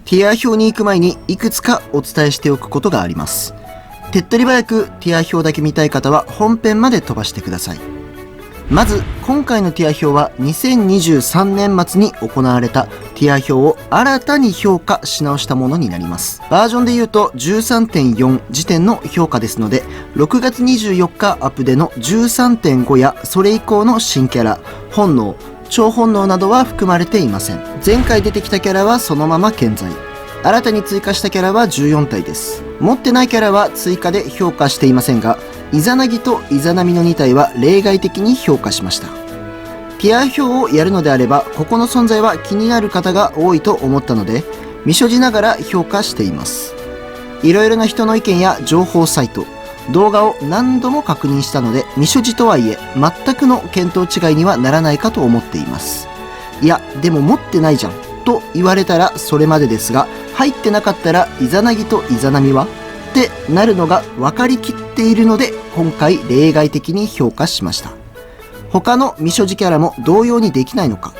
ティア表に行く前にいくつかお伝えしておくことがあります。手っ取り早くティア表だけ見たい方は本編まで飛ばしてください。まず今回のティア表は2023年末に行われたティア表を新たに評価し直したものになります。バージョンで言うと 13.4 時点の評価ですので、6月24日アップでの 13.5 やそれ以降の新キャラ、本能、超本能などは含まれていません。前回出てきたキャラはそのまま健在。新たに追加したキャラは14体です。持ってないキャラは追加で評価していませんが、イザナギとイザナミの2体は例外的に評価しました。ティア表をやるのであれば、ここの存在は気になる方が多いと思ったので、見所持ながら評価しています。いろいろな人の意見や情報サイト、動画を何度も確認したので、見所持とはいえ、全くの見当違いにはならないかと思っています。いや、でも持ってないじゃん、と言われたらそれまでですが、入ってなかったらイザナギとイザナミはってなるのが分かりきっているので、今回例外的に評価しました。他の未所持キャラも同様にできないのか。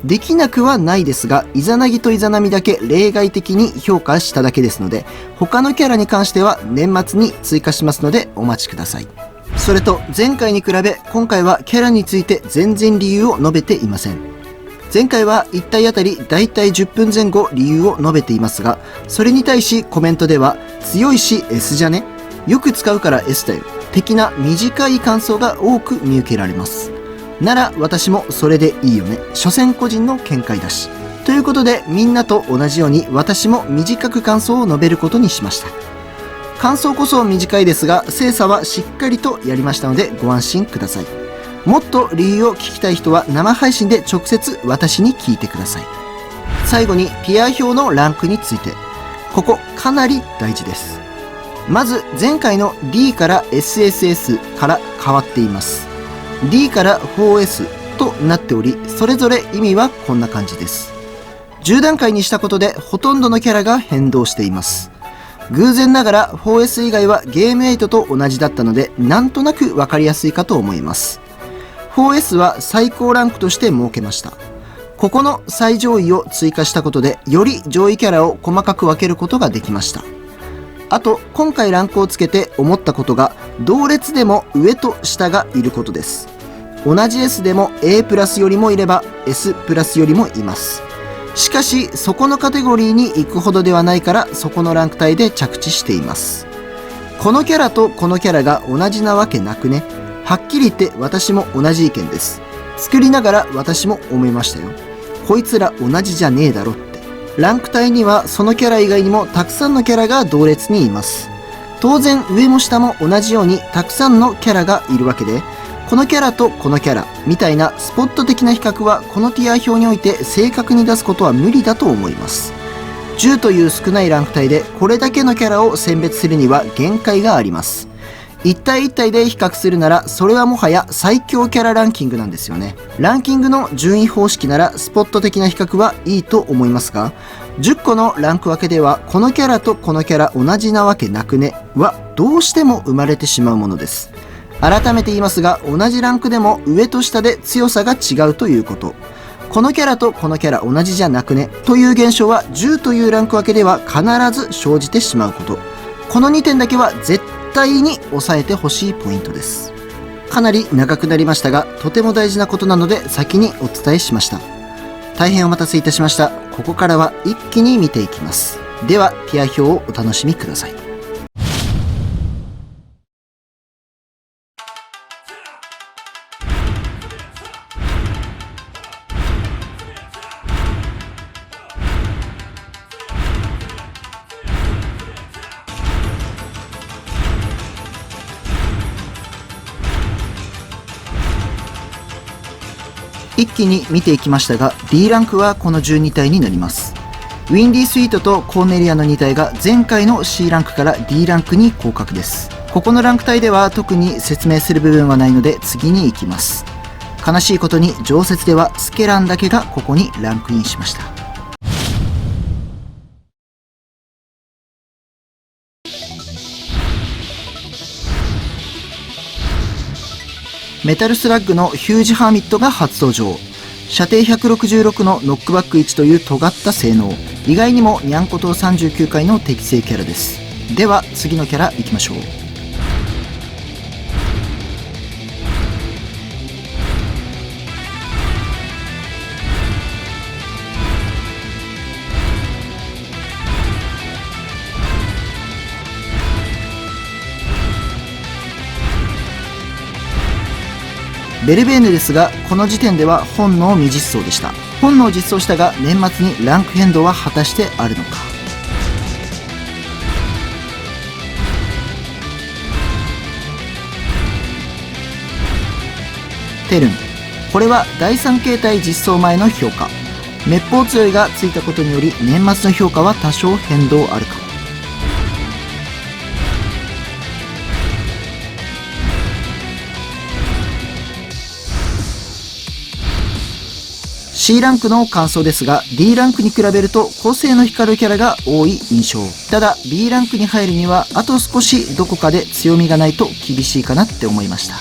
できなくはないですが、イザナギとイザナミだけ例外的に評価しただけですので、他のキャラに関しては年末に追加しますのでお待ちください。それと前回に比べ、今回はキャラについて全然理由を述べていません。前回は1体あたりだいたい10分前後理由を述べていますが、それに対しコメントでは、強いし S じゃね?よく使うから S だよ。的な短い感想が多く見受けられます。なら私もそれでいいよね。所詮個人の見解だし。ということで、みんなと同じように私も短く感想を述べることにしました。感想こそ短いですが、精査はしっかりとやりましたのでご安心ください。もっと理由を聞きたい人は生配信で直接私に聞いてください。最後にティア表のランクについて。ここかなり大事です。まず前回の D から SSS から変わっています。D から 4S となっており、それぞれ意味はこんな感じです。10段階にしたことでほとんどのキャラが変動しています。偶然ながら 4S 以外はゲーム8と同じだったので、なんとなくわかりやすいかと思います。4S は最高ランクとして設けました。ここの最上位を追加したことで、より上位キャラを細かく分けることができました。あと、今回ランクをつけて思ったことが、同列でも上と下がいることです。同じ S でも A プラスよりもいれば S プラスよりもいます。しかし、そこのカテゴリーに行くほどではないから、そこのランク帯で着地しています。このキャラとこのキャラが同じなわけなくね。はっきり言って私も同じ意見です。作りながら私も思いましたよ。こいつら同じじゃねえだろって。ランク帯にはそのキャラ以外にもたくさんのキャラが同列にいます。当然上も下も同じようにたくさんのキャラがいるわけで、このキャラとこのキャラみたいなスポット的な比較はこのティア表において正確に出すことは無理だと思います。10という少ないランク帯でこれだけのキャラを選別するには限界があります。一体一体で比較するなら、それはもはや最強キャラランキングなんですよね。ランキングの順位方式ならスポット的な比較はいいと思いますが、10個のランク分けではこのキャラとこのキャラ同じなわけなくねはどうしても生まれてしまうものです。改めて言いますが、同じランクでも上と下で強さが違うということ。このキャラとこのキャラ同じじゃなくねという現象は10というランク分けでは必ず生じてしまうこと。この2点だけは絶対に押さえてほしいポイントです。かなり長くなりましたが、とても大事なことなので先にお伝えしました。大変お待たせいたしました。ここからは一気に見ていきます。ではティア表をお楽しみください。一気に見ていきましたが、 D ランクはこの12体になります。ウィンディスイートとコーネリアの2体が前回の C ランクから D ランクに降格です。ここのランク帯では特に説明する部分はないので次に行きます。悲しいことに常設ではスケランだけがここにランクインしました。メタルスラッグのヒュージハーミットが初登場。射程166のノックバック1という尖った性能。意外にもにゃんこ党39回の適正キャラです。では次のキャラいきましょう。ベルベーヌですが、この時点では本能未実装でした。本能を実装したが、年末にランク変動は果たしてあるのか。テルン、これは第3形態実装前の評価。滅法強いがついたことにより、年末の評価は多少変動あるかも。C ランクの感想ですが、 D ランクに比べると個性の光るキャラが多い印象。ただ B ランクに入るにはあと少しどこかで強みがないと厳しいかなって思いました。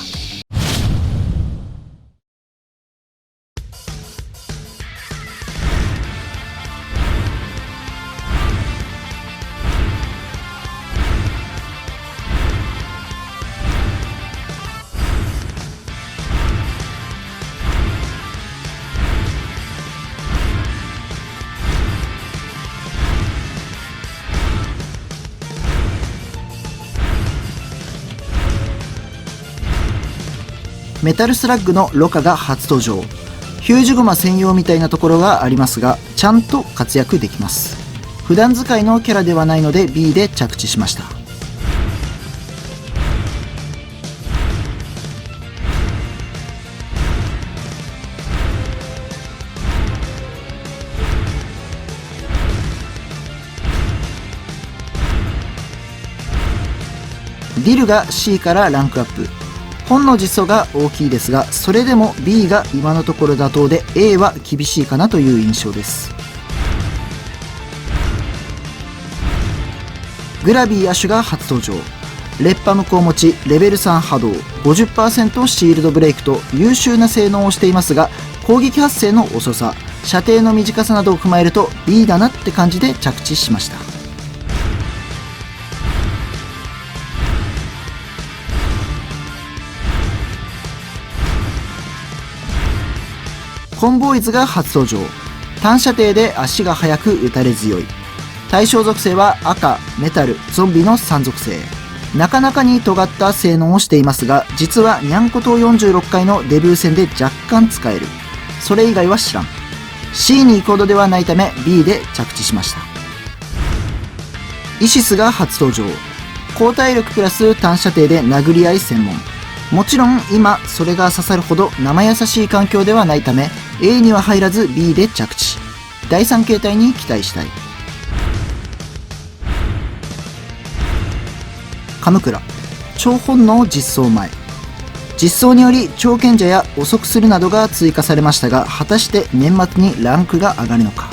メタルスラッグのロカが初登場。ヒュージゴマ専用みたいなところがありますが、ちゃんと活躍できます。普段使いのキャラではないので B で着地しました。ディルが C からランクアップ。本の実装が大きいですが、それでも B が今のところ妥当で A は厳しいかなという印象です。グラビーアシュが初登場。烈波無効持ち、レベル3波動、50% シールドブレイクと優秀な性能をしていますが、攻撃発生の遅さ、射程の短さなどを踏まえると B だなって感じで着地しました。コンボーイズが初登場。単射程で足が速く打たれ強い。対象属性は赤、メタル、ゾンビの3属性。なかなかに尖った性能をしていますが、実はにゃんこ党46回のデビュー戦で若干使える。それ以外は知らん。C に行くほどではないため B で着地しました。イシスが初登場。高体力プラス単射程で殴り合い専門。もちろん今それが刺さるほど生優しい環境ではないため A には入らず B で着地。第3形態に期待したい。カムクラ、超本能実装前。実装により超賢者や遅くするなどが追加されましたが、果たして年末にランクが上がるのか。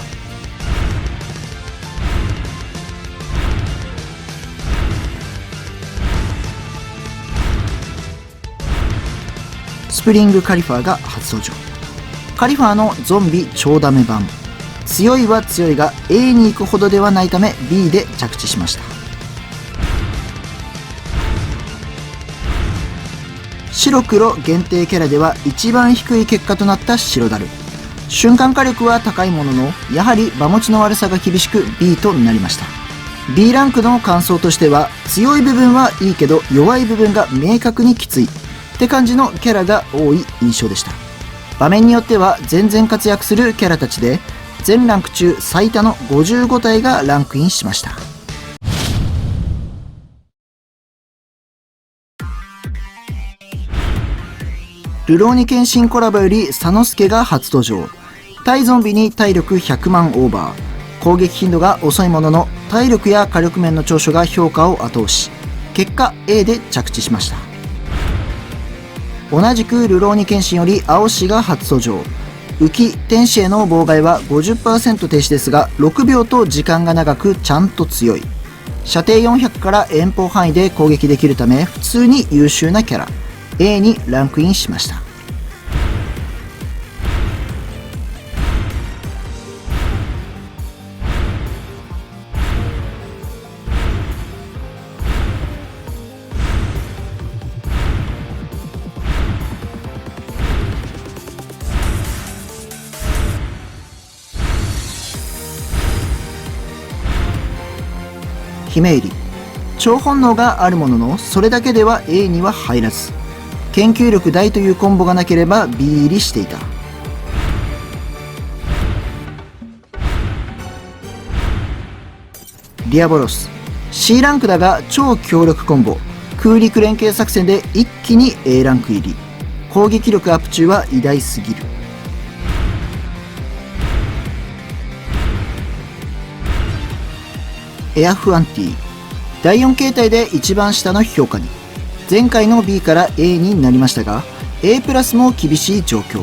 スプリングカリファーが初登場。カリファーのゾンビ超ダメ版。強いは強いが A に行くほどではないため B で着地しました。白黒限定キャラでは一番低い結果となった白ダル。瞬間火力は高いものの、やはり場持ちの悪さが厳しく B となりました。B ランクの感想としては、強い部分はいいけど弱い部分が明確にきついって感じのキャラが多い印象でした。場面によっては全然活躍するキャラたちで、全ランク中最多の55体がランクインしました。ルローニケンシンコラボよりサノスケが初登場。対ゾンビに体力100万オーバー。攻撃頻度が遅いものの体力や火力面の長所が評価を後押し。結果 A で着地しました。同じくルローニケンシンより青氏が初登場。浮き天使への妨害は 50% 停止ですが、6秒と時間が長くちゃんと強い。射程400から遠方範囲で攻撃できるため普通に優秀なキャラ。A にランクインしました。姫入り。超本能があるものの、それだけでは A には入らず、研究力大というコンボがなければ B 入りしていた。ディアボロス。C ランクだが超強力コンボ。空陸連携作戦で一気に A ランク入り。攻撃力アップ中は偉大すぎる。エアフアンティ。第4形態で一番下の評価に。前回の B から A になりましたが、A プラスも厳しい状況。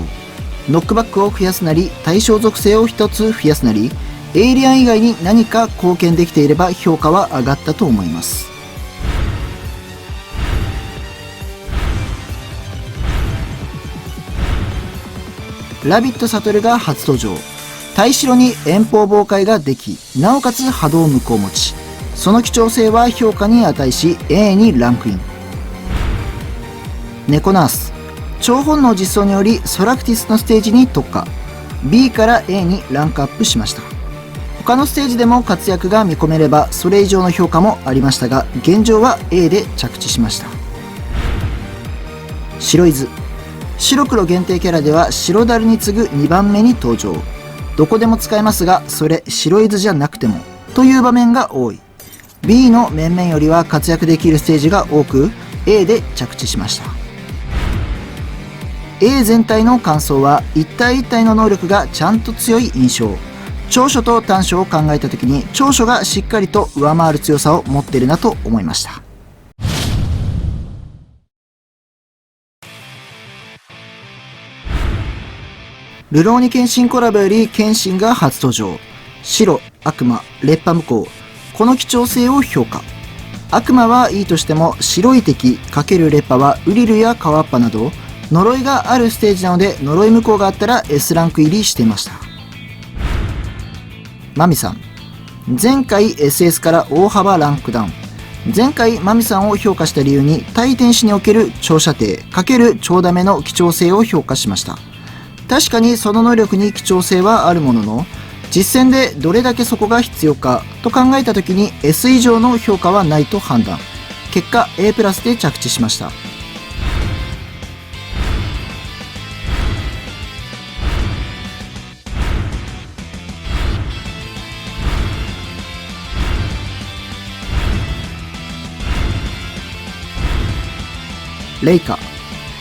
ノックバックを増やすなり、対象属性を一つ増やすなり、エイリアン以外に何か貢献できていれば評価は上がったと思います。ラビットサトルが初登場。対城に遠方妨害ができ、なおかつ波動無効持ち。その貴重性は評価に値し A にランクイン。ネコナース。超本能実装によりソラクティスのステージに特化。B から A にランクアップしました。他のステージでも活躍が見込めればそれ以上の評価もありましたが、現状は A で着地しました。白伊豆。白黒限定キャラでは白ダルに次ぐ2番目に登場。どこでも使えますが、それ白伊豆じゃなくてもという場面が多い。 B の面々よりは活躍できるステージが多く A で着地しました。 A 全体の感想は一体一体の能力がちゃんと強い印象。長所と短所を考えた時に長所がしっかりと上回る強さを持っているなと思いました。ルローニケンシンコラボよりケンシンが初登場。白、悪魔、烈破無効。この貴重性を評価。悪魔はいいとしても白い敵×烈破はウリルやカワッパなど呪いがあるステージなので、呪い無効があったら S ランク入りしていました。マミさん。前回 SS から大幅ランクダウン。前回マミさんを評価した理由に対天使における長射程×長ダメの貴重性を評価しました。確かにその能力に貴重性はあるものの、実戦でどれだけそこが必要かと考えた時に S 以上の評価はないと判断。結果 A プラスで着地しました。レイカ。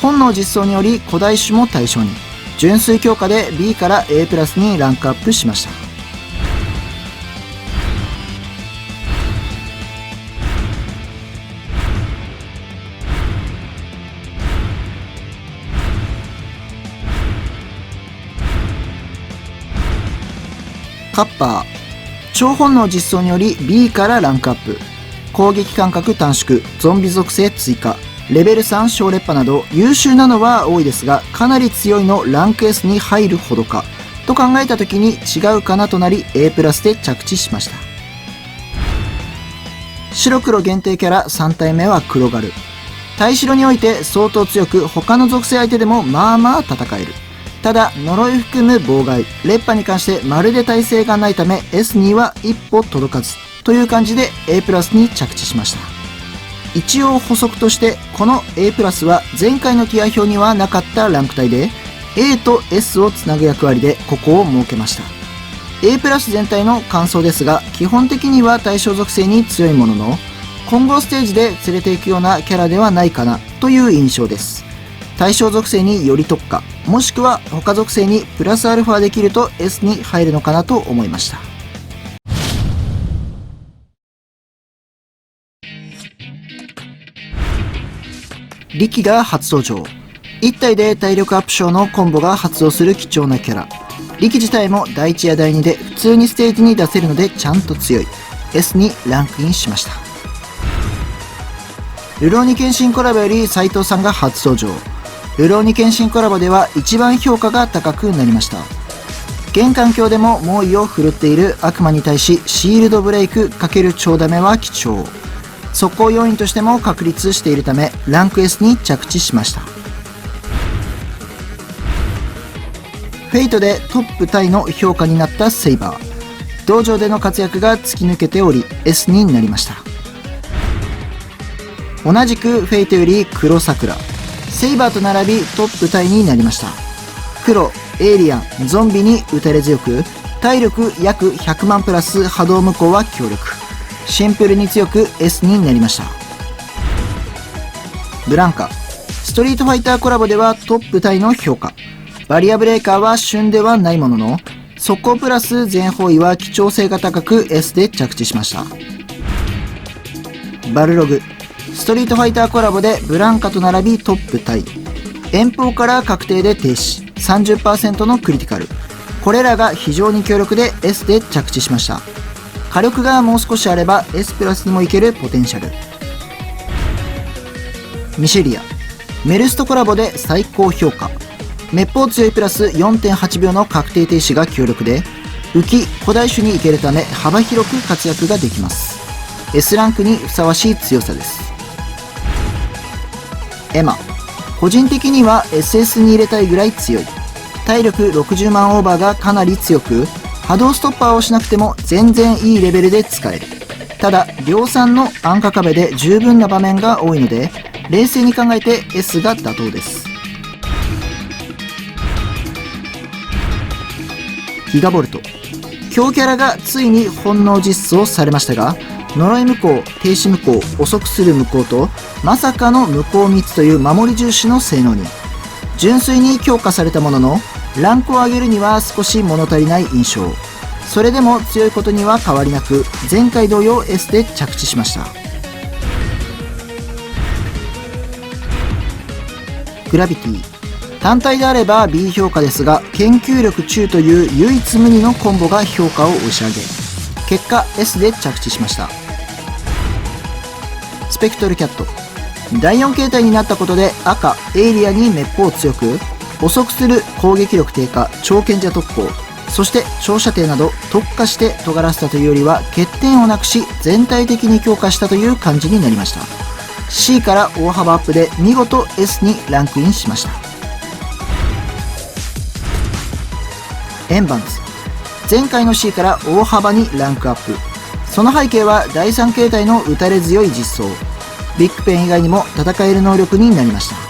本能実装により古代種も対象に。純粋強化で B から A プラスにランクアップしました。カッパー。超本能実装により B からランクアップ。攻撃間隔短縮、ゾンビ属性追加。レベル3小烈破など優秀なのは多いですが、かなり強いのランク S に入るほどかと考えた時に違うかなとなり A プラスで着地しました。白黒限定キャラ3体目は黒ガル。対白において相当強く、他の属性相手でもまあまあ戦える。ただ呪い含む妨害、烈破に関してまるで耐性がないため S には一歩届かずという感じで A プラスに着地しました。一応補足として、この A プラスは前回のティア表にはなかったランク帯で A と S をつなぐ役割でここを設けました。 A プラス全体の感想ですが、基本的には対象属性に強いものの、今後ステージで連れていくようなキャラではないかなという印象です。対象属性により特化、もしくは他属性にプラスアルファできると S に入るのかなと思いました。力が初登場。1体で体力アップ賞のコンボが発動する貴重なキャラ。力自体も第1や第2で普通にステージに出せるのでちゃんと強い。 S にランクインしました。ルローニケンシンコラボより斉藤さんが初登場。ルローニケンシンコラボでは一番評価が高くなりました。現環境でも猛威を振るっている悪魔に対しシールドブレイク×超ダメは貴重。速攻要因としても確立しているためランク S に着地しました。フェイトでトップタイの評価になったセイバー。道場での活躍が突き抜けており S になりました。同じくフェイトより黒桜、セイバーと並びトップタイになりました。黒、エイリアン、ゾンビに打たれ強く、体力約100万プラス波動無効は強力、シンプルに強く S になりました。ブランカ、ストリートファイターコラボではトップタイの評価、バリアブレーカーは旬ではないものの、速攻プラス全方位は貴重性が高く S で着地しました。バルログ、ストリートファイターコラボでブランカと並びトップタイ、遠方から確定で停止、30% のクリティカル、これらが非常に強力で S で着地しました。火力がもう少しあれば S プラスにもいけるポテンシャル。ミシェリア、メルスとコラボで最高評価、滅法強いプラス 4.8 秒の確定停止が強力で、浮き古代種に行けるため幅広く活躍ができます。 S ランクにふさわしい強さです。エマ、個人的には SS に入れたいぐらい強い、体力60万オーバーがかなり強く、波動ストッパーをしなくても全然いいレベルで使える。ただ量産の安価壁で十分な場面が多いので、冷静に考えて S が妥当です。ギガボルト、強キャラがついに本能実装されましたが、呪い無効、停止無効、遅くする無効とまさかの無効3つという守り重視の性能に純粋に強化されたものの、ランクを上げるには少し物足りない印象。それでも強いことには変わりなく、前回同様 S で着地しました。グラビティ、単体であれば B 評価ですが、研究力中という唯一無二のコンボが評価を押し上げ、結果 S で着地しました。スペクトルキャット、第4形態になったことで赤エイリアに滅法強く、遅くする攻撃力低下、超賢者特攻、そして長射程など特化して尖らせたというよりは欠点をなくし全体的に強化したという感じになりました。 C から大幅アップで見事 S にランクインしました。エンバンズ、前回の C から大幅にランクアップ。その背景は第3形態の打たれ強い実装、ビッグペン以外にも戦える能力になりました。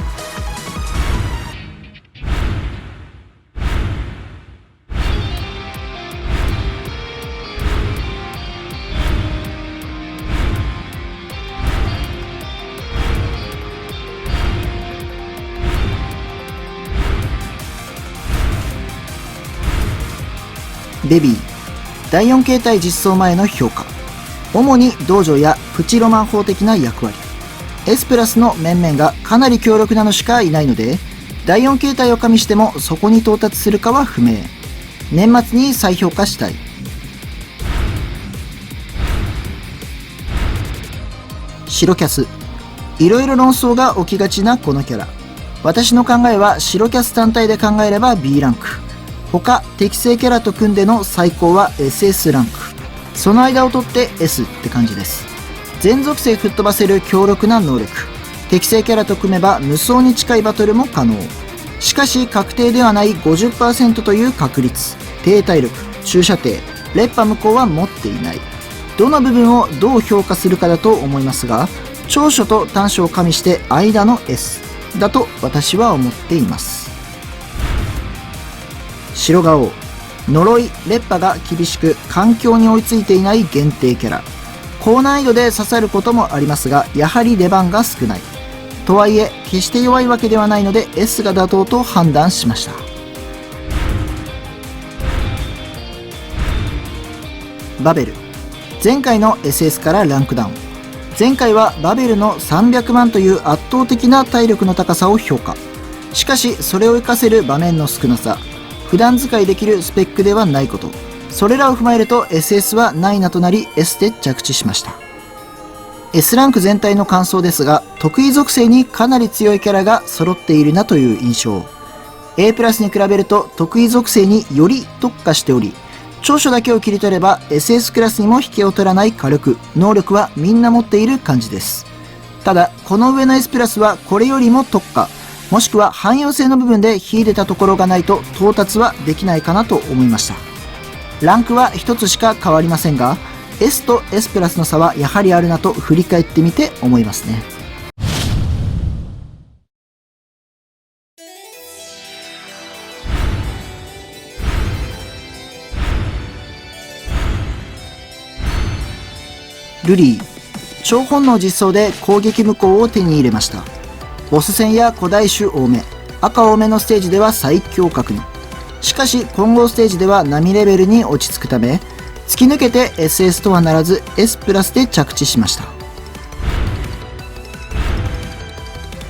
ベビー、第4形態実装前の評価、主に道場やプチロマン法的な役割、 S プラスの面々がかなり強力なのしかいないので、第4形態を加味してもそこに到達するかは不明。年末に再評価したい。白キャス、いろいろ論争が起きがちなこのキャラ、私の考えは白キャス単体で考えれば B ランク、他適正キャラと組んでの最高は SS ランク、その間を取って S って感じです。全属性吹っ飛ばせる強力な能力、適正キャラと組めば無双に近いバトルも可能。しかし確定ではない 50% という確率、低体力、中射程、烈波無効は持っていない。どの部分をどう評価するかだと思いますが、長所と短所を加味して間の S だと私は思っています。白ガオウ、呪い、烈波が厳しく環境に追いついていない限定キャラ、高難易度で刺さることもありますが、やはり出番が少ない。とはいえ決して弱いわけではないので S が妥当と判断しました。バベル、前回の SS からランクダウン。前回はバベルの300万という圧倒的な体力の高さを評価。しかしそれを活かせる場面の少なさ、普段使いできるスペックではないこと、それらを踏まえると SS はないなとなり S で着地しました。 S ランク全体の感想ですが、得意属性にかなり強いキャラが揃っているなという印象。 A プラスに比べると得意属性により特化しており、長所だけを切り取れば SS クラスにも引けを取らない火力、能力はみんな持っている感じです。ただこの上の S プラスはこれよりも特化、もしくは汎用性の部分で秀でたところがないと到達はできないかなと思いました。ランクは1つしか変わりませんが、S と S プラスの差はやはりあるなと振り返ってみて思いますね。ルリー、超本能実装で攻撃無効を手に入れました。ボス戦や古代種多め、赤多めのステージでは最強格に。しかし混合ステージでは波レベルに落ち着くため、突き抜けて SS とはならず S プラスで着地しました。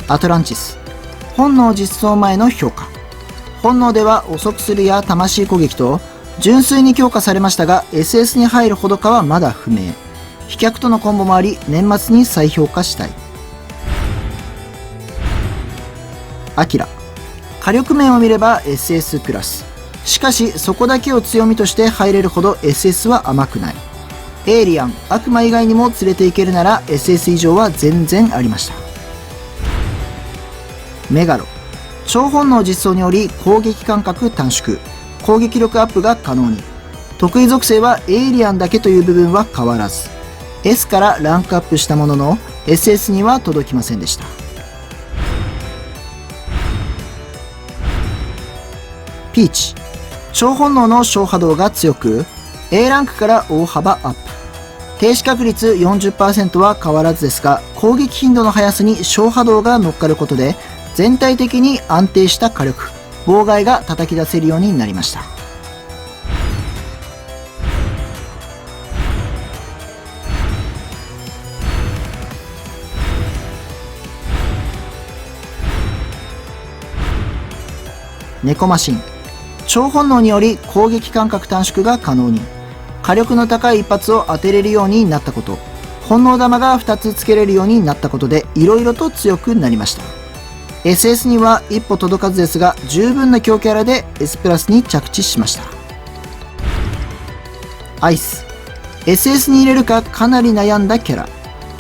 アトランティス、本能実装前の評価。本能では遅くするや魂攻撃と純粋に強化されましたが、 SS に入るほどかはまだ不明。飛脚とのコンボもあり、年末に再評価したい。アキラ、火力面を見れば SS クラス。しかしそこだけを強みとして入れるほど SS は甘くない。エイリアン、悪魔以外にも連れていけるなら SS 以上は全然ありました。メガロ、超本能実装により攻撃間隔短縮、攻撃力アップが可能に。得意属性はエイリアンだけという部分は変わらず、S からランクアップしたものの SS には届きませんでした。ピーチ、超本能の小波動が強く A ランクから大幅アップ。停止確率 40% は変わらずですが、攻撃頻度の速さに小波動が乗っかることで全体的に安定した火力、妨害が叩き出せるようになりました。ネコマシン、超本能により攻撃間隔短縮が可能に。火力の高い一発を当てれるようになったこと、本能玉が2つつけれるようになったことでいろいろと強くなりました。 SS には一歩届かずですが、十分な強キャラで S プラスに着地しました。アイス、 SS に入れるかかなり悩んだキャラ。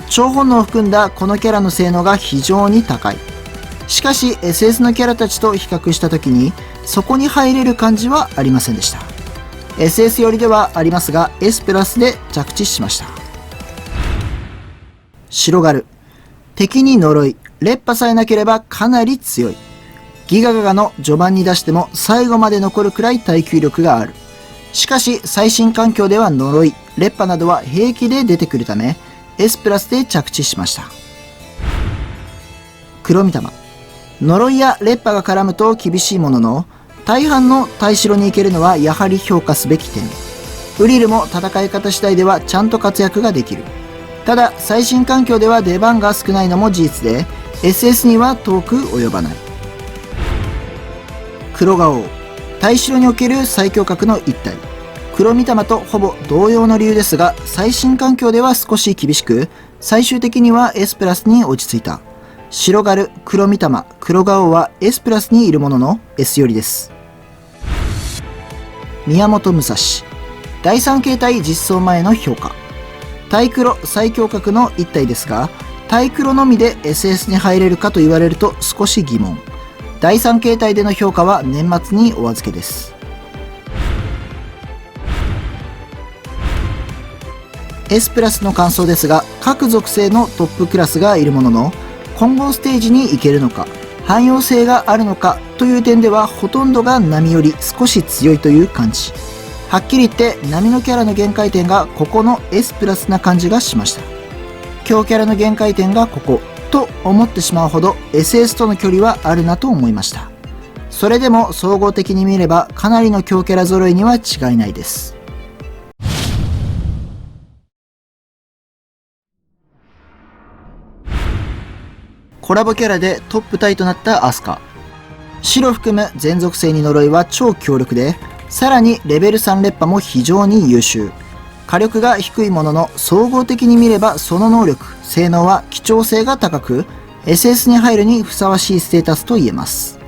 超本能を含んだこのキャラの性能が非常に高い。しかし SS のキャラたちと比較した時にそこに入れる感じはありませんでした。 SS 寄りではありますが S プラスで着地しました。白ガル、敵に呪い、烈波さえなければかなり強い。ギガガガの序盤に出しても最後まで残るくらい耐久力がある。しかし最新環境では呪い、烈波などは平気で出てくるため S プラスで着地しました。黒御霊、呪いや烈波が絡むと厳しいものの、大半の対城に行けるのはやはり評価すべき点。ウリルも戦い方次第ではちゃんと活躍ができる。ただ最新環境では出番が少ないのも事実で SS には遠く及ばない。黒ガオウ、対城における最強格の一体。黒御霊とほぼ同様の理由ですが、最新環境では少し厳しく、最終的には S プラスに落ち着いた。白ガル、黒御霊、黒ガオウは S プラスにいるものの S 寄りです。宮本武蔵、第3形態実装前の評価。対黒最強格の一体ですが、対黒のみで SS に入れるかと言われると少し疑問。第3形態での評価は年末にお預けです。S プラスの感想ですが、各属性のトップクラスがいるものの、混合ステージに行けるのか、汎用性があるのかという点ではほとんどが波より少し強いという感じ。はっきり言って波のキャラの限界点がここの S プラスな感じがしました。強キャラの限界点がここと思ってしまうほど SS との距離はあるなと思いました。それでも総合的に見ればかなりの強キャラ揃いには違いないです。コラボキャラでトップタイとなったアスカ。白含む全属性に呪いは超強力で、さらにレベル3烈波も非常に優秀。火力が低いものの総合的に見ればその能力、性能は貴重性が高く、SS に入るにふさわしいステータスと言えます。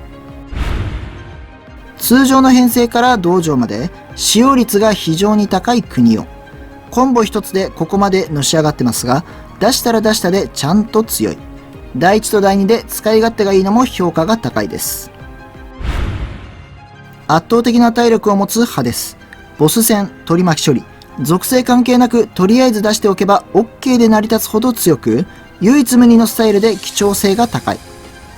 通常の編成から道場まで使用率が非常に高い国を。コンボ一つでここまでのし上がってますが、出したら出したでちゃんと強い。第1と第2で使い勝手がいいのも評価が高いです。圧倒的な体力を持つハデス。ボス戦、取り巻き処理、属性関係なくとりあえず出しておけば OK で成り立つほど強く、唯一無二のスタイルで貴重性が高い。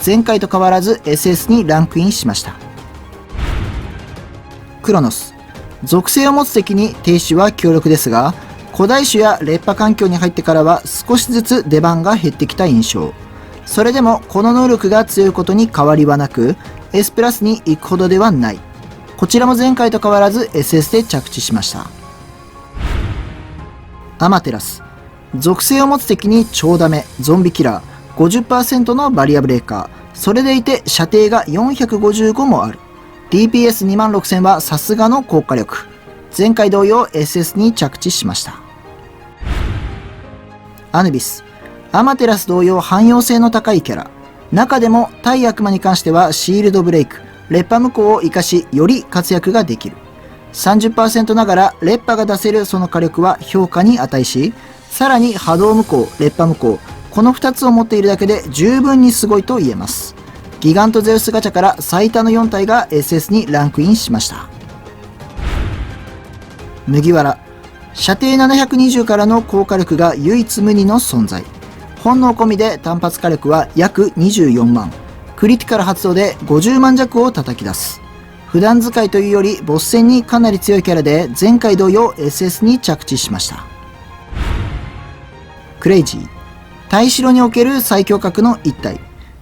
前回と変わらず SS にランクインしました。クロノス。属性を持つ敵に停止は強力ですが、古代種や劣化環境に入ってからは少しずつ出番が減ってきた印象。それでもこの能力が強いことに変わりはなく、S プラスに行くほどではない。こちらも前回と変わらず SS で着地しました。アマテラス。属性を持つ敵に超ダメ、ゾンビキラー、50% のバリアブレーカー、それでいて射程が455もある。DPS26000 はさすがの効果力。前回同様 SS に着地しました。アヌビス。アマテラス同様汎用性の高いキャラ。中でも対悪魔に関してはシールドブレイク、烈破無効を活かしより活躍ができる。30% ながら烈破が出せるその火力は評価に値し、さらに波動無効、烈破無効、この2つを持っているだけで十分にすごいと言えます。ギガントゼウスガチャから最多の4体が SS にランクインしました。麦わら。射程720からの効果力が唯一無二の存在。本能込みで単発火力は約24万。クリティカル発動で50万弱を叩き出す。普段使いというよりボス戦にかなり強いキャラで前回同様 SS に着地しました。クレイジー。対城における最強格の一体。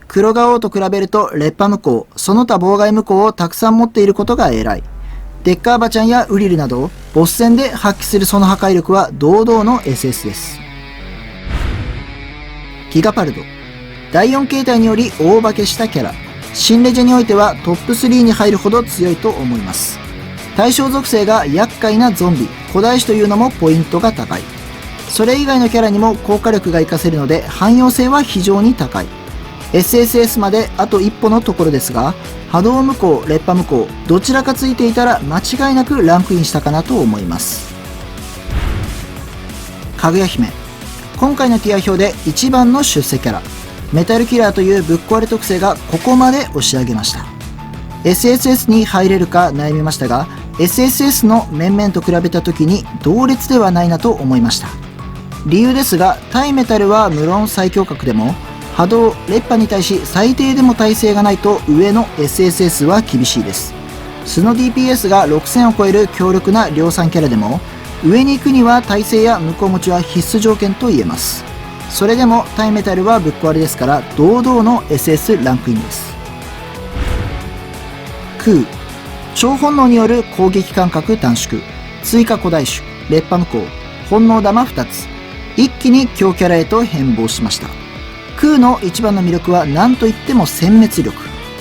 黒ガオと比べると烈破無効、その他妨害無効をたくさん持っていることが偉い。デッカーバちゃんやウリルなどボス戦で発揮するその破壊力は堂々の SS です。ギガパルド。第4形態により大化けしたキャラ。新レジェにおいてはトップ3に入るほど強いと思います。対象属性が厄介なゾンビ、古代種というのもポイントが高い。それ以外のキャラにも効果力が活かせるので汎用性は非常に高い。SSS まであと一歩のところですが、波動無効、烈破無効、どちらかついていたら間違いなくランクインしたかなと思います。かぐや姫。今回のティア表で一番の出世キャラ。メタルキラーというぶっ壊れ特性がここまで押し上げました。SSS に入れるか悩みましたが、SSS の面々と比べた時に同列ではないなと思いました。理由ですが、対メタルは無論最強格でも、波動、烈破に対し最低でも耐性がないと上の SSS は厳しいです。素の DPS が6000を超える強力な量産キャラでも、上に行くには耐性や無効持ちは必須条件と言えます。それでも対メタルはぶっ壊れですから堂々の SS ランクインです。空。超本能による攻撃間隔短縮、追加古代種、烈破無効、本能玉2つ、一気に強キャラへと変貌しました。空の一番の魅力は何といっても殲滅力。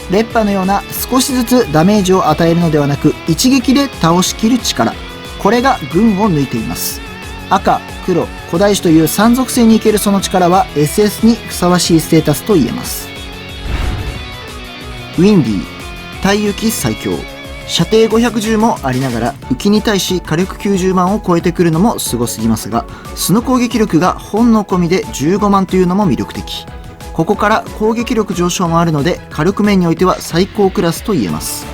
烈破のような少しずつダメージを与えるのではなく一撃で倒しきる力、これが群を抜いています。赤、黒、古代種という3属性に行けるその力は SS にふさわしいステータスと言えます。ウィンディ。対雪最強。射程510もありながら浮きに対し火力90万を超えてくるのもすごすぎますが、素の攻撃力が本能込みで15万というのも魅力的。ここから攻撃力上昇もあるので火力面においては最高クラスと言えます。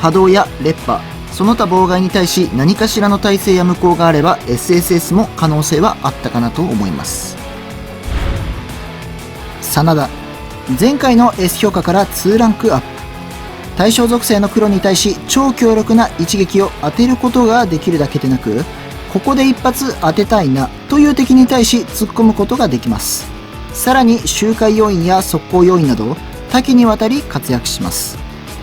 波動や烈破、その他妨害に対し何かしらの耐性や無効があれば SSS も可能性はあったかなと思います。真田。前回の S 評価から2ランクアップ。対象属性の黒に対し超強力な一撃を当てることができるだけでなく、ここで一発当てたいなという敵に対し突っ込むことができます。さらに周回要因や速攻要因など多岐にわたり活躍します。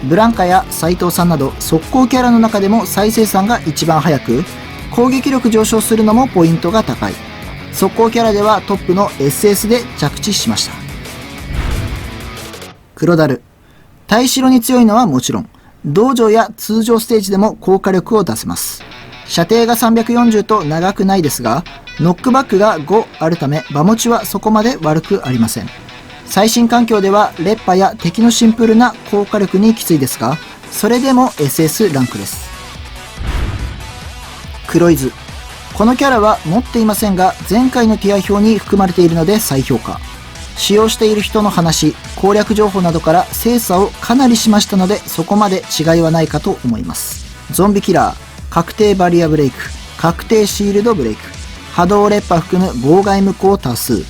ブランカや斉藤さんなど速攻キャラの中でも再生産が一番速く、攻撃力上昇するのもポイントが高い。速攻キャラではトップの SS で着地しました。黒ダル。対城に強いのはもちろん、道場や通常ステージでも効果力を出せます。射程が340と長くないですが、ノックバックが5あるため場持ちはそこまで悪くありません。最新環境では烈破や敵のシンプルな効果力にきついですが、それでも SS ランクです。黒伊豆。このキャラは持っていませんが、前回のティア表に含まれているので再評価。使用している人の話、攻略情報などから精査をかなりしましたので、そこまで違いはないかと思います。ゾンビキラー。確定バリアブレイク、確定シールドブレイク、波動烈波含む妨害無効多数。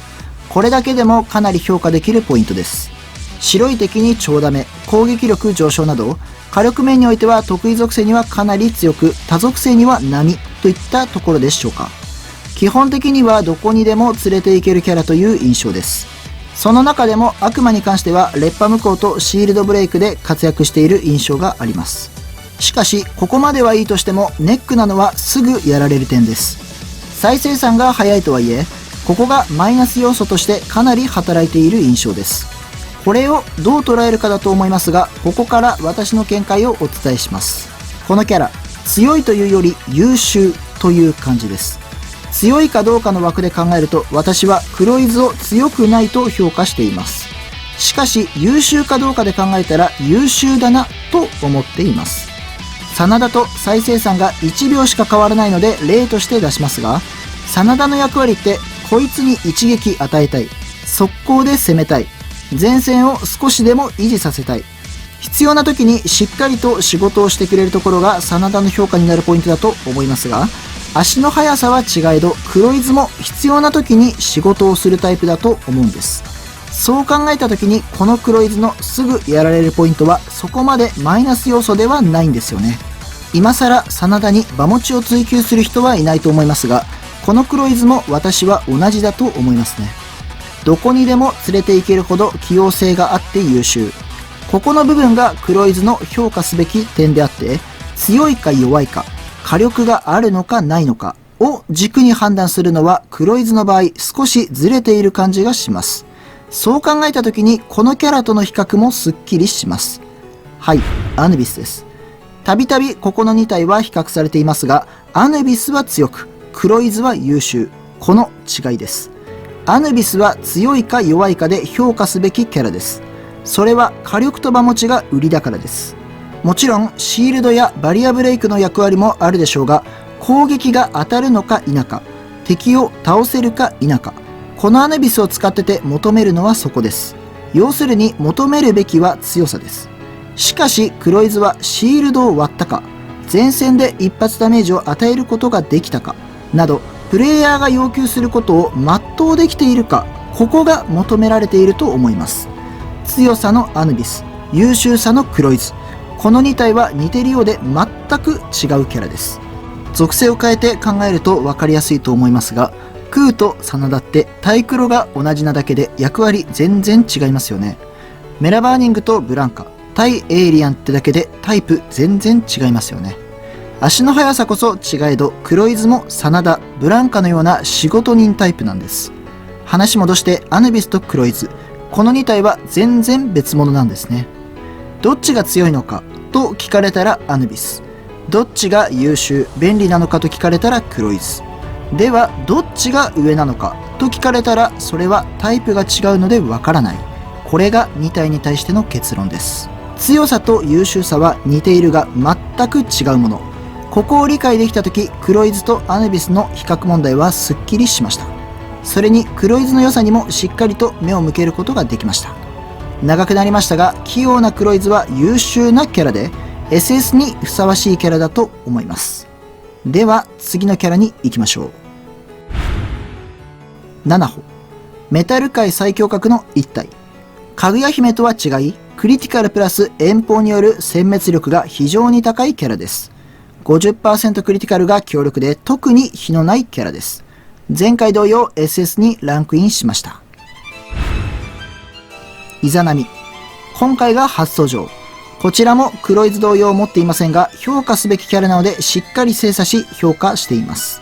これだけでもかなり評価できるポイントです。白い敵に超ダメ、攻撃力上昇など、火力面においては得意属性にはかなり強く、他属性には波といったところでしょうか。基本的にはどこにでも連れていけるキャラという印象です。その中でも悪魔に関しては烈波無効とシールドブレイクで活躍している印象があります。しかしここまではいいとしてもネックなのはすぐやられる点です。再生産が早いとはいえ、ここがマイナス要素としてかなり働いている印象です。これをどう捉えるかだと思いますが、ここから私の見解をお伝えします。このキャラ、強いというより優秀という感じです。強いかどうかの枠で考えると、私は黒イズを強くないと評価しています。しかし優秀かどうかで考えたら優秀だなと思っています。真田と再生産が1秒しか変わらないので例として出しますが、真田の役割ってこいつに一撃与えたい、速攻で攻めたい、前線を少しでも維持させたい、必要な時にしっかりと仕事をしてくれるところが真田の評価になるポイントだと思いますが、足の速さは違えど黒イズも必要な時に仕事をするタイプだと思うんです。そう考えた時にこの黒イズのすぐやられるポイントはそこまでマイナス要素ではないんですよね。今更真田に馬持ちを追求する人はいないと思いますが、この黒イズも私は同じだと思いますね。どこにでも連れて行けるほど器用性があって優秀。ここの部分が黒イズの評価すべき点であって、強いか弱いか、火力があるのかないのかを軸に判断するのは黒イズの場合少しずれている感じがします。そう考えた時にこのキャラとの比較もすっきりします。はい、アヌビスです。たびたびここの2体は比較されていますが、アヌビスは強く、黒イズは優秀。この違いです。アヌビスは強いか弱いかで評価すべきキャラです。それは火力と馬持ちが売りだからです。もちろんシールドやバリアブレイクの役割もあるでしょうが、攻撃が当たるのか否か、敵を倒せるか否か、このアヌビスを使ってて求めるのはそこです。要するに求めるべきは強さです。しかし黒イズはシールドを割ったか、前線で一発ダメージを与えることができたかなど、プレイヤーが要求することを全うできているか、ここが求められていると思います。強さのアヌビス、優秀さの黒イズ、この2体は似てるようで全く違うキャラです。属性を変えて考えると分かりやすいと思いますが、クーと真田って対黒が同じなだけで役割全然違いますよね。メラバーニングとブランカ、対エイリアンってだけでタイプ全然違いますよね。足の速さこそ違えど黒イズも真田、ブランカのような仕事人タイプなんです。話戻してアヌビスと黒イズ、この2体は全然別物なんですね。どっちが強いのかと聞かれたらアヌビス、どっちが優秀便利なのかと聞かれたら黒イズ。ではどっちが上なのかと聞かれたら、それはタイプが違うのでわからない。これが2体に対しての結論です。強さと優秀さは似ているが全く違うもの。ここを理解できた時、黒イズとアヌビスの比較問題はすっきりしました。それに黒イズの良さにもしっかりと目を向けることができました。長くなりましたが、器用な黒イズは優秀なキャラで SS にふさわしいキャラだと思います。では次のキャラに行きましょう。7歩、メタル界最強格の1体。かぐや姫とは違い、クリティカルプラス遠方による殲滅力が非常に高いキャラです。50% クリティカルが強力で特に火のないキャラです。前回同様 SS にランクインしました。イザナミ、今回が初登場。こちらも黒イズ同様持っていませんが、評価すべきキャラなのでしっかり精査し評価しています。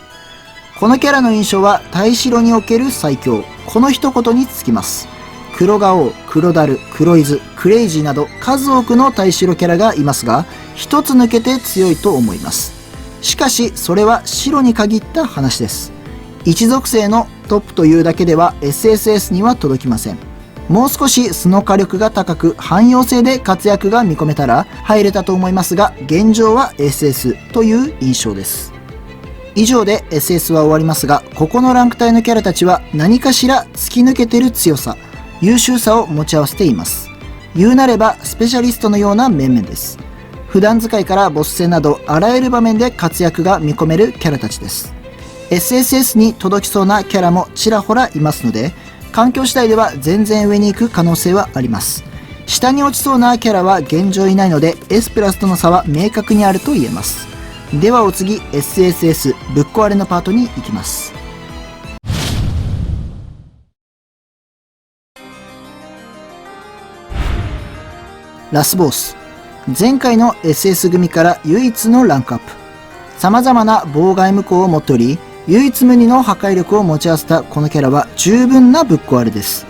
このキャラの印象は対白における最強、この一言につきます。黒ガオウ、黒ダル、黒イズ、クレイジーなど数多くの対白キャラがいますが、一つ抜けて強いと思います。しかしそれは白に限った話です。一属性のトップというだけでは SSS には届きません。もう少し素の火力が高く汎用性で活躍が見込めたら入れたと思いますが、現状は SS という印象です。以上で SS は終わりますが、ここのランク帯のキャラたちは何かしら突き抜けてる強さ、優秀さを持ち合わせています。言うなればスペシャリストのような面々です。普段使いからボス戦などあらゆる場面で活躍が見込めるキャラたちです。SSS に届きそうなキャラもちらほらいますので、環境次第では全然上に行く可能性はあります。下に落ちそうなキャラは現状いないので S プラスとの差は明確にあると言えます。ではお次 SSS ぶっ壊れのパートに行きます。ラスボス。前回の SS 組から唯一のランクアップ。様々な妨害無効を持っており、唯一無二の破壊力を持ち合わせたこのキャラは十分なぶっ壊れです。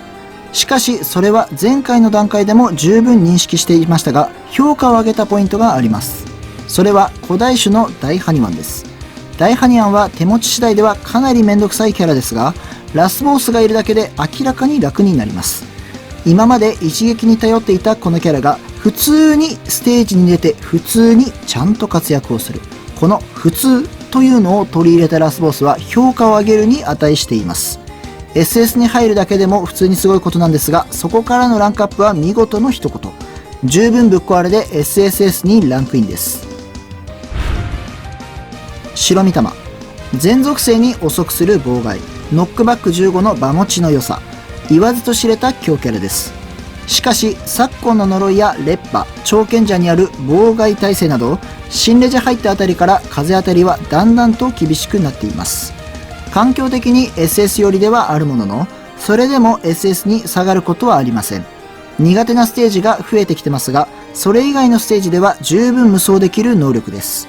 しかしそれは前回の段階でも十分認識していましたが、評価を上げたポイントがあります。それは古代種の大ハニワンです。大ハニワンは手持ち次第ではかなりめんどくさいキャラですが、ラスボスがいるだけで明らかに楽になります。今まで一撃に頼っていたこのキャラが普通にステージに出て普通にちゃんと活躍をする。この普通というのを取り入れたラスボスは評価を上げるに値しています。SS に入るだけでも普通にすごいことなんですが、そこからのランクアップは見事の一言。十分ぶっ壊れで SSS にランクインです。白身玉。全属性に遅くする妨害。ノックバック15の場持ちの良さ。言わずと知れた強キャラです。しかし昨今の呪いや烈波、超賢者にある妨害耐性など新レジ入ったあたりから風当たりはだんだんと厳しくなっています。環境的に SS 寄りではあるものの、それでも SS に下がることはありません。苦手なステージが増えてきてますが、それ以外のステージでは十分無双できる能力です。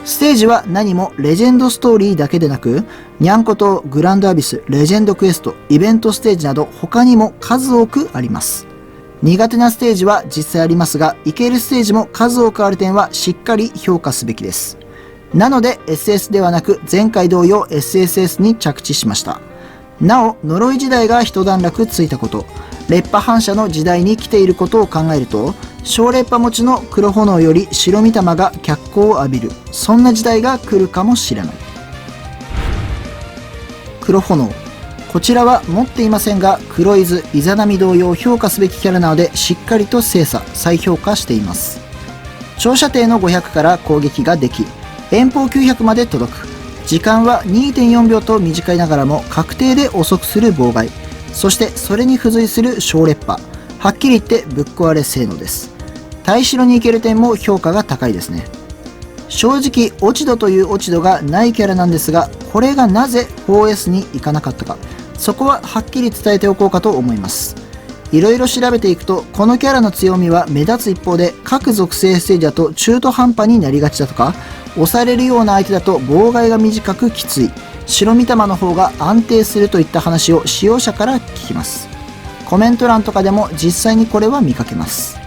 ステージは何もレジェンドストーリーだけでなく、ニャンコ島、グランドアビス、レジェンドクエスト、イベントステージなど他にも数多くあります。苦手なステージは実際ありますが、いけるステージも数多くある点はしっかり評価すべきです。なので SS ではなく前回同様 SSS に着地しました。なお、呪い時代が一段落ついたこと、烈波反射の時代に来ていることを考えると、小烈波持ちの黒炎より白身玉が脚光を浴びる、そんな時代が来るかもしれない。黒炎。こちらは持っていませんが、黒伊豆、イザナミ同様評価すべきキャラなのでしっかりと精査、再評価しています。長射程の500から攻撃ができ、遠方900まで届く。時間は 2.4 秒と短いながらも確定で遅くする妨害。そしてそれに付随する小烈波。はっきり言ってぶっ壊れ性能です。対白に行ける点も評価が高いですね。正直落ち度という落ち度がないキャラなんですが、これがなぜ 4S に行かなかったか、そこははっきり伝えておこうかと思います。いろいろ調べていくと、このキャラの強みは目立つ一方で、各属性ステージだと中途半端になりがちだとか、押されるような相手だと妨害が短くきつい、白身玉の方が安定するといった話を使用者から聞きます。コメント欄とかでも実際にこれは見かけます。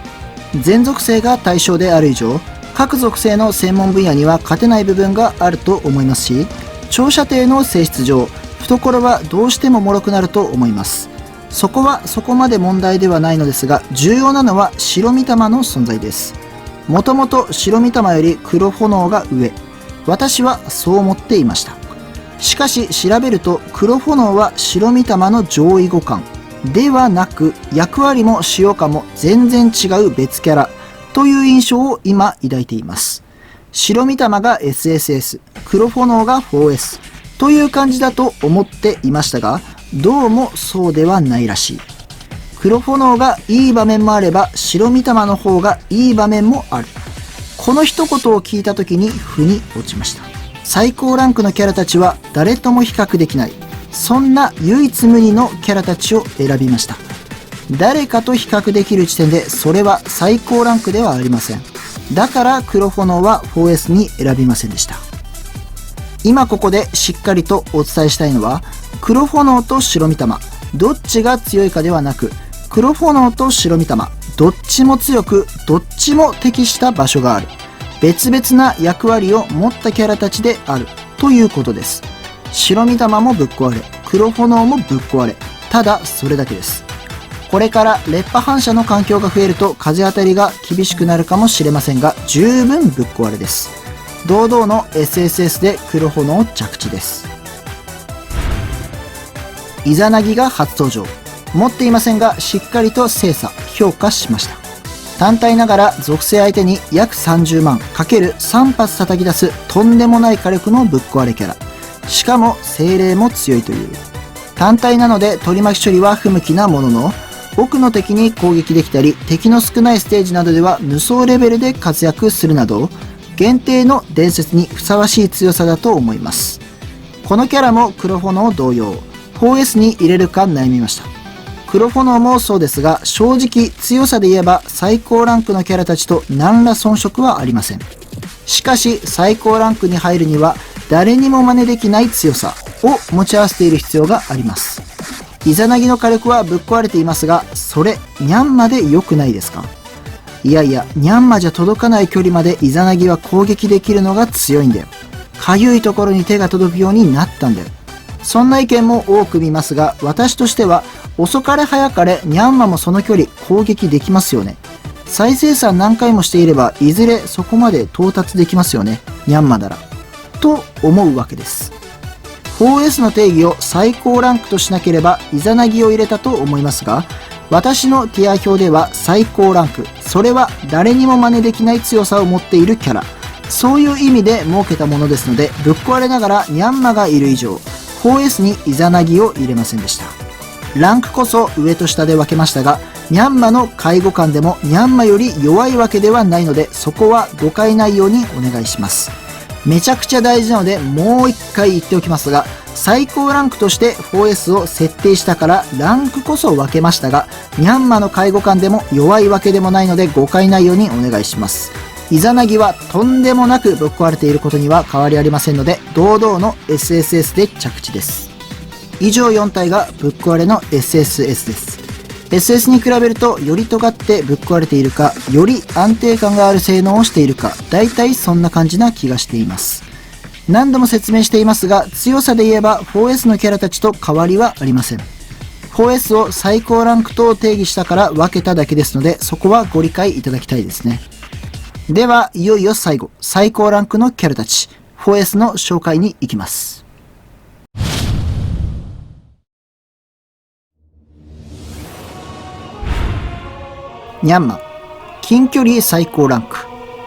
全属性が対象である以上、各属性の専門分野には勝てない部分があると思いますし、長射程の性質上、懐はどうしても脆くなると思います。そこはそこまで問題ではないのですが、重要なのは白身玉の存在です。もともと白身玉より黒炎が上。私はそう思っていました。しかし調べると、黒炎は白身玉の上位互換ではなく、役割も使用感も全然違う別キャラという印象を今抱いています。白身玉が SSS、黒炎が 4S という感じだと思っていましたが、どうもそうではないらしい。黒炎がいい場面もあれば、白身玉の方がいい場面もある。この一言を聞いた時に腑に落ちました。最高ランクのキャラたちは誰とも比較できない。そんな唯一無二のキャラたちを選びました。誰かと比較できる時点でそれは最高ランクではありません。だから黒炎は 4S に選びませんでした。今ここでしっかりとお伝えしたいのは、黒炎と白身玉どっちが強いかではなく、黒炎と白身玉どっちも強く、どっちも適した場所がある、別々な役割を持ったキャラたちであるということです。白身玉もぶっ壊れ、黒炎もぶっ壊れ、ただそれだけです。これから烈波反射の環境が増えると風当たりが厳しくなるかもしれませんが、十分ぶっ壊れです。堂々の SSS で黒炎着地です。イザナギが初登場。持っていませんがしっかりと精査評価しました。単体ながら属性相手に約30万 ×3 発叩き出すとんでもない火力のぶっ壊れキャラ。しかも精霊も強いという。単体なので取り巻き処理は不向きなものの、奥の敵に攻撃できたり、敵の少ないステージなどでは無双レベルで活躍するなど、限定の伝説にふさわしい強さだと思います。このキャラも黒炎同様、4S に入れるか悩みました。黒炎もそうですが、正直強さで言えば最高ランクのキャラたちと何ら遜色はありません。しかし最高ランクに入るには誰にも真似できない強さを持ち合わせている必要があります。イザナギの火力はぶっ壊れていますが、それニャンマで良くないですか？いやいや、ニャンマじゃ届かない距離までイザナギは攻撃できるのが強いんだよ。かゆいところに手が届くようになったんだよ。そんな意見も多く見ますが、私としては遅かれ早かれニャンマもその距離攻撃できますよね。再生産何回もしていればいずれそこまで到達できますよね、ニャンマならと思うわけです。 4S の定義を最高ランクとしなければイザナギを入れたと思いますが、私のティア表では最高ランク、それは誰にも真似できない強さを持っているキャラ、そういう意味で設けたものですので、ぶっ壊れながらニャンマがいる以上 4S にイザナギを入れませんでした。ランクこそ上と下で分けましたが、ニャンマの介護官でもニャンマより弱いわけではないので、そこは誤解ないようにお願いします。めちゃくちゃ大事なのでもう一回言っておきますが、最高ランクとして 4S を設定したからランクこそ分けましたが、ニャンマの介護官でも弱いわけでもないので誤解ないようにお願いします。イザナギはとんでもなくぶっ壊れていることには変わりありませんので、堂々の SSS で着地です。以上4体がぶっ壊れの SSS です。SS に比べるとより尖ってぶっ壊れているか、より安定感がある性能をしているか、だいたいそんな感じな気がしています。何度も説明していますが、強さで言えば 4S のキャラたちと変わりはありません。4S を最高ランクと定義したから分けただけですので、そこはご理解いただきたいですね。では、いよいよ最後、最高ランクのキャラたち、4S の紹介に行きます。ニャンマ、近距離最高ランク。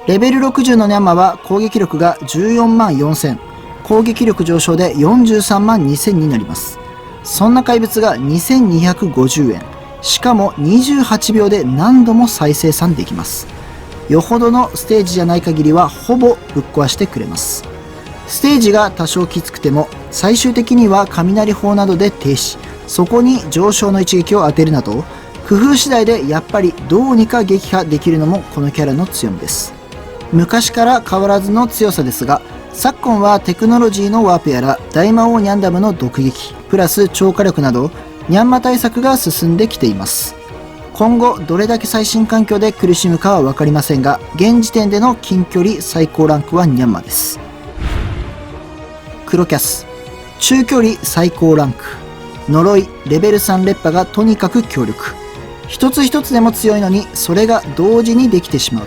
レベル60のニャンマは攻撃力が14万4000、攻撃力上昇で43万2000になります。そんな怪物が2250円。しかも28秒で何度も再生産できます。よほどのステージじゃない限りはほぼぶっ壊してくれます。ステージが多少きつくても、最終的には雷砲などで停止、そこに上昇の一撃を当てるなど、工夫次第でやっぱりどうにか撃破できるのもこのキャラの強みです。昔から変わらずの強さですが、昨今はテクノロジーのワープやら大魔王ニャンダムの毒撃プラス超火力などニャンマ対策が進んできています。今後どれだけ最新環境で苦しむかは分かりませんが、現時点での近距離最高ランクはニャンマです。黒キャス、中距離最高ランク。呪いレベル3烈波がとにかく強力。一つ一つでも強いのにそれが同時にできてしまう。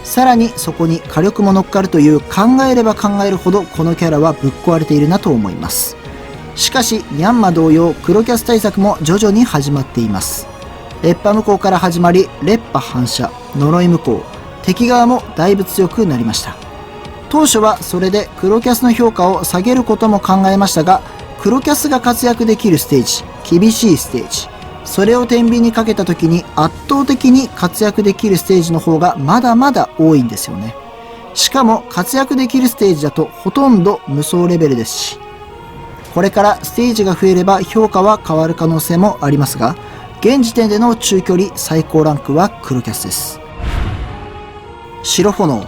さらにそこに火力も乗っかるという考えれば考えるほどこのキャラはぶっ壊れているなと思います。しかしニャンマ同様黒キャス対策も徐々に始まっています。烈波無効から始まり烈波反射、呪い無効、敵側もだいぶ強くなりました。当初はそれで黒キャスの評価を下げることも考えましたが、黒キャスが活躍できるステージ、厳しいステージ、それを天秤にかけた時に圧倒的に活躍できるステージの方がまだまだ多いんですよね。しかも活躍できるステージだとほとんど無双レベルですし、これからステージが増えれば評価は変わる可能性もありますが、現時点での中距離最高ランクは黒キャスです。白炎、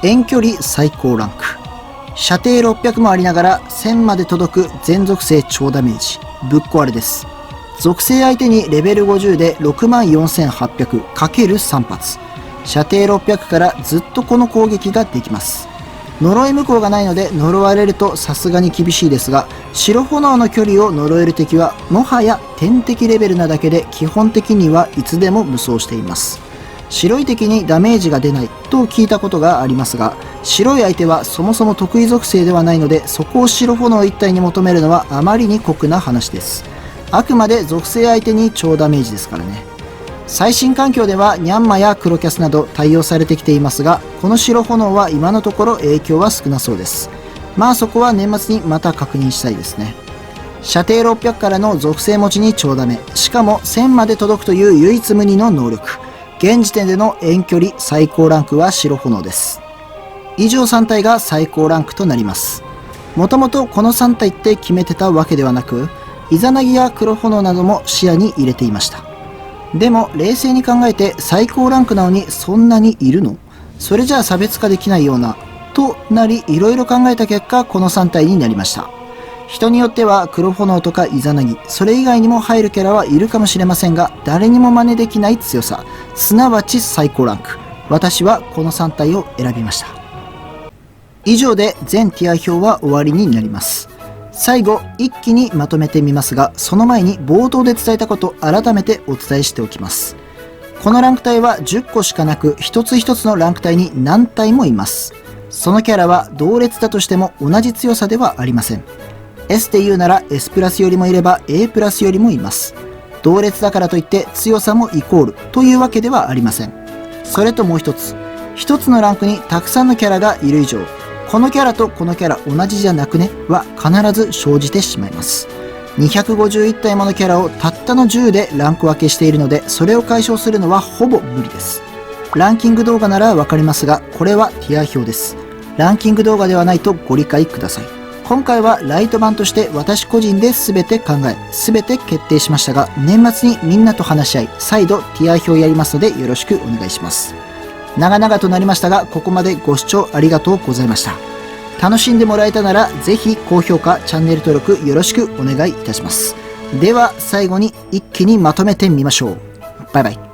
遠距離最高ランク。射程600もありながら1000まで届く全属性超ダメージ、ぶっ壊れです。属性相手にレベル50で 64,800×3 発。射程600からずっとこの攻撃ができます。呪い無効がないので呪われるとさすがに厳しいですが、白炎の距離を呪える敵はもはや天敵レベルなだけで基本的にはいつでも無双しています。白い敵にダメージが出ないと聞いたことがありますが、白い相手はそもそも得意属性ではないので、そこを白炎一体に求めるのはあまりに酷な話です。あくまで属性相手に超ダメージですからね。最新環境ではニャンマや黒キャスなど対応されてきていますが、この白炎は今のところ影響は少なそうです。まあそこは年末にまた確認したいですね。射程600からの属性持ちに超ダメ、しかも1000まで届くという唯一無二の能力。現時点での遠距離最高ランクは白炎です。以上3体が最高ランクとなります。もともとこの3体って決めてたわけではなく、イザナギや黒炎なども視野に入れていました。でも冷静に考えて最高ランクなのにそんなにいるの？それじゃあ差別化できないような、となりいろいろ考えた結果この3体になりました。人によっては黒炎とかイザナギ、それ以外にも入るキャラはいるかもしれませんが、誰にも真似できない強さ、すなわち最高ランク。私はこの3体を選びました。以上で全ティア表は終わりになります。最後、一気にまとめてみますが、その前に冒頭で伝えたこと改めてお伝えしておきます。このランク帯は10個しかなく、一つ一つのランク帯に何体もいます。そのキャラは同列だとしても同じ強さではありません。S で言うなら S プラスよりもいれば A プラスよりもいます。同列だからといって強さもイコールというわけではありません。それともう一つ。一つのランクにたくさんのキャラがいる以上、このキャラとこのキャラ同じじゃなくねは必ず生じてしまいます。251体ものキャラをたったの10でランク分けしているので、それを解消するのはほぼ無理です。ランキング動画ならわかりますが、これはティア表です。ランキング動画ではないとご理解ください。今回はライト版として私個人で全て考え、全て決定しましたが、年末にみんなと話し合い、再度ティア表やりますのでよろしくお願いします。長々となりましたが、ここまでご視聴ありがとうございました。楽しんでもらえたなら、ぜひ高評価、チャンネル登録よろしくお願いいたします。では最後に一気にまとめてみましょう。バイバイ。